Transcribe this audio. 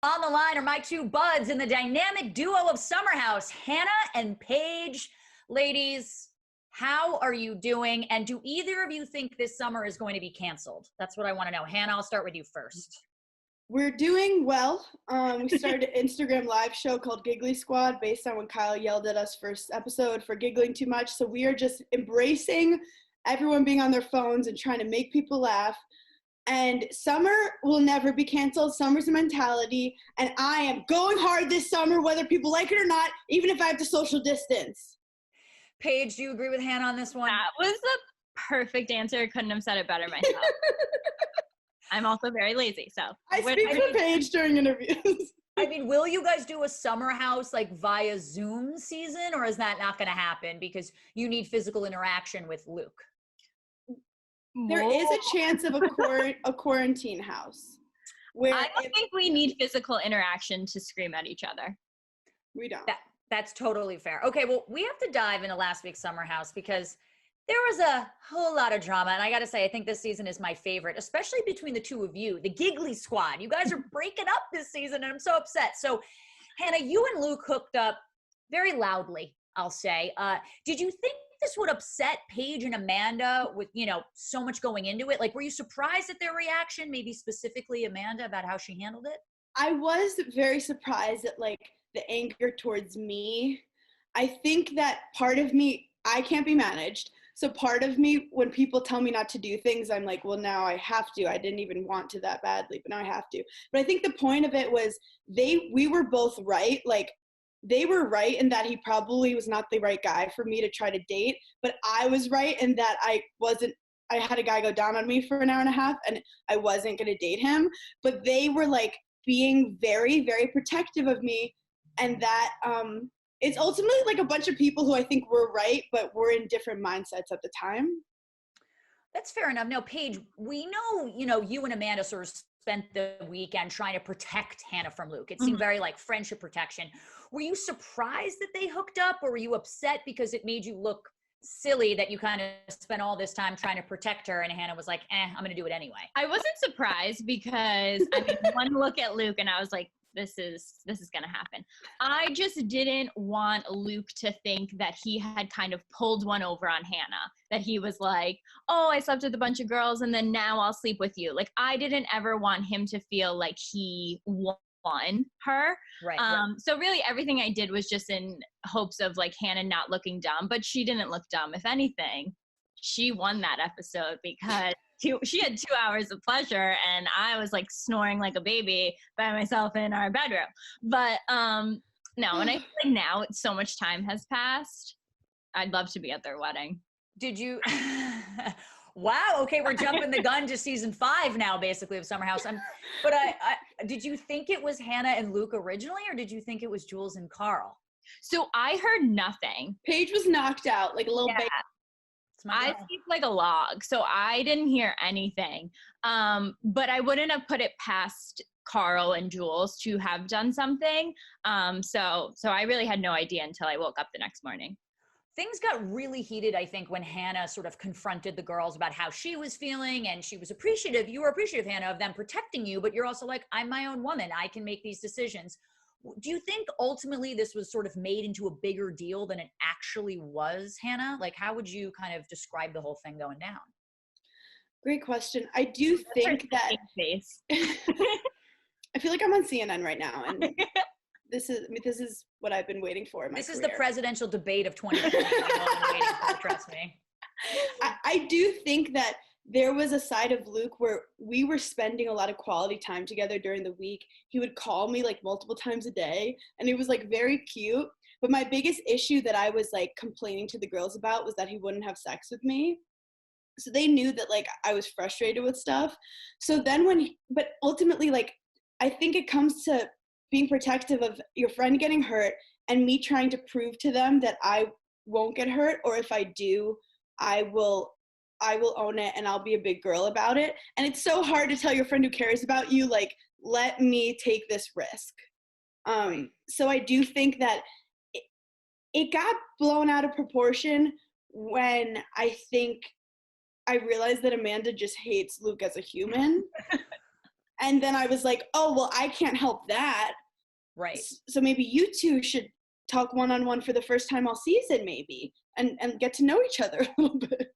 On the line are my two buds in the dynamic duo of Summer House, Hannah and Paige. Ladies, how are you doing? And do either of you think this summer is going to be canceled? That's what I want to know. Hannah, I'll start with you first. We're doing well. We started an Instagram live show called Giggly Squad based on when Kyle yelled at us first episode for giggling too much. So we are just embracing everyone being on their phones and trying to make people laugh. And summer will never be canceled. Summer's a mentality. And I am going hard this summer, whether people like it or not, even if I have to social distance. Paige, do you agree with Hannah on this one? That was the perfect answer. I couldn't have said it better myself. I'm also very lazy, so. I speak for Paige during interviews. I mean, will you guys do a Summer House like via Zoom season, or is that not going to happen because you need physical interaction with Luke? There is a chance of a quarantine house. Where I don't think we need physical interaction to scream at each other. We don't. That's totally fair. Okay, well, we have to dive into last week's Summer House because there was a whole lot of drama. And I got to say, I think this season is my favorite, especially between the two of you, the Giggly Squad. You guys are breaking up this season, and I'm so upset. So, Hannah, you and Luke hooked up very loudly, I'll say. Did you think this would upset Paige and Amanda with, so much going into it? Like, were you surprised at their reaction, maybe specifically Amanda, about how she handled it? I was very surprised at, the anger towards me. I think that part of me, I can't be managed. So part of me, when people tell me not to do things, I'm like, well, now I have to. I didn't even want to that badly, but now I have to. But I think the point of it was we were both right. They were right in that he probably was not the right guy for me to try to date, but I was right in that I had a guy go down on me for an hour and a half and I wasn't going to date him, but they were being very, very protective of me. And that, it's ultimately a bunch of people who I think were right, but were in different mindsets at the time. That's fair enough. Now, Paige, we know, you and Amanda sort of spent the weekend trying to protect Hannah from Luke. It seemed very like friendship protection. Were you surprised that they hooked up, or were you upset because it made you look silly that you kind of spent all this time trying to protect her and Hannah was like, I'm going to do it anyway? I wasn't surprised because, one look at Luke and I was like, this is going to happen. I just didn't want Luke to think that he had kind of pulled one over on Hannah, that he was like, oh, I slept with a bunch of girls and then now I'll sleep with you. I didn't ever want him to feel like he won her. Right. So really everything I did was just in hopes of Hannah not looking dumb, but she didn't look dumb. If anything, she won that episode because she had 2 hours of pleasure and I was snoring like a baby by myself in our bedroom. But no, and I feel like now so much time has passed. I'd love to be at their wedding. Did you? Wow. Okay, we're jumping the gun to season 5 now, basically, of Summer House. But did you think it was Hannah and Luke originally, or did you think it was Jules and Carl? So I heard nothing. Paige was knocked out like a little baby. I sleep like a log, so I didn't hear anything. But I wouldn't have put it past Carl and Jules to have done something. So I really had no idea until I woke up the next morning. Things got really heated, I think, when Hannah sort of confronted the girls about how she was feeling, and she was appreciative. You were appreciative, Hannah, of them protecting you, but you're also like, I'm my own woman. I can make these decisions. Do you think ultimately this was sort of made into a bigger deal than it actually was, Hannah? How would you kind of describe the whole thing going down? Great question. I do think that I feel like I'm on CNN right now, and this is what I've been waiting for in my career. Is the presidential debate of 2020. I've been waiting for, trust me. I do think that there was a side of Luke where we were spending a lot of quality time together during the week. He would call me multiple times a day, and it was very cute. But my biggest issue that I was complaining to the girls about was that he wouldn't have sex with me. So they knew that I was frustrated with stuff. So then but ultimately I think it comes to being protective of your friend getting hurt and me trying to prove to them that I won't get hurt, or if I do, I will own it and I'll be a big girl about it. And it's so hard to tell your friend who cares about you, let me take this risk. So I do think that it got blown out of proportion when I think I realized that Amanda just hates Luke as a human. And then I was like, oh, well, I can't help that. Right. So maybe you two should talk one-on-one for the first time all season, maybe, and get to know each other a little bit.